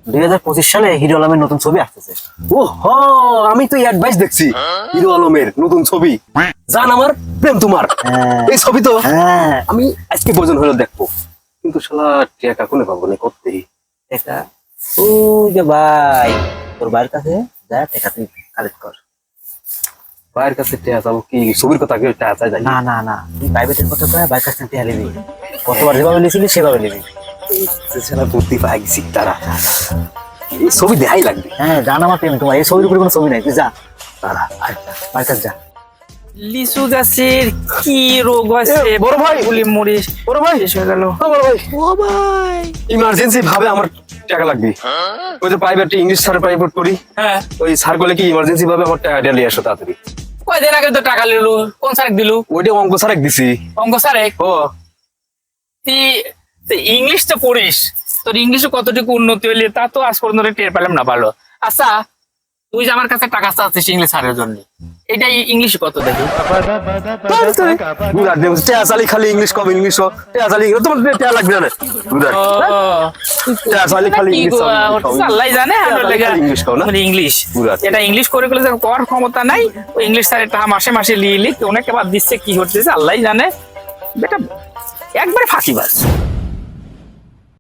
2025 সালে হিরো আলমের নতুন ছবি আসতেছে। ও হ, আমি তো অ্যাডভাইস দেখছি হিরো আলমের নতুন ছবি জান আমার প্রেম তোমার, হ্যাঁ। এই ছবি তো হ্যাঁ, আমি আজকে প্রয়োজন হলো দেখবো, কিন্তু শালা টাকা কোনে পাবো না করতেই। এটা ওই যে ভাই তোর ভাইয়ের কাছে যা টাকা তুই কালেক্ট কর। ভাইয়ের কাছে টাকা চাবো কি, ছবির কথা কেউ টাকা চাই জানি? না না না, তুই প্রাইভেটের কথা কয়ে ভাইয়ের কাছে টাকা নিবি, কতবার যেভাবে নিয়েছিলি সেভাবে নিবি। সেটা বুদ্ধি পাই গেছি তারা, এই ছবি দেখাই লাগবে। হ্যাঁ, জান আমার প্রেম তোমার, এই ছবির উপরে কোনো ছবি নাই, তুই যা তারা ভাইয়ের কাছে যা। লিচু গাছের কি রোগ হয়েছে? এ, বড় ভাই। গুলি মরিস বড় ভাই, শেষ হয়ে গেল। ও বড় ভাই, ও ভাই, ইমার্জেন্সি ভাবে আমার টাকা লাগবে। ওই যে প্রাইভেট ইংলিশ স্যার প্রাইভেট পড়ি, হ্যাঁ ওই স্যার বলে কি ইমার্জেন্সি ভাবে আমার টাকা নিয়ে আসো তাড়াতাড়ি। কয়দিন আগে তো টাকা লিলু, কোন স্যারেক দিলু? ওইটা অঙ্ক স্যার দিছি। অঙ্ক স্যারেক? ও তুই ইংলিশ তো পড়িস, তোর ইংলিশে কতটুকু উন্নতি হইলে তা তো আজ পর্যন্ত টের পেলাম না। ভালো, আচ্ছা তুই যে আমার কাছে টাকা চাচ্ছিস ইংলিশ স্যারের জন্য, এটা ইংলিশ কত দেখি? বুড়ার দেব টাকা চালি খালি ইংলিশ কম, ইংলিশ টাকা চালি তোমার টাকা লাগবে না বুড়ার, টাকা চালি খালি কি ইংলিশ গো, ওটা তো আল্লাহ জানে। ইংলিশ কও না ইংলিশ বুড়া। এটা ইংলিশ করে গেলে করার ক্ষমতা নাই। ওই ইংলিশ স্যার এটা মাসে মাসে লিখ অনেক আবার দিচ্ছে, কি হচ্ছে আল্লাহ জানে। বেটা একবারে ফাঁকিবাজ।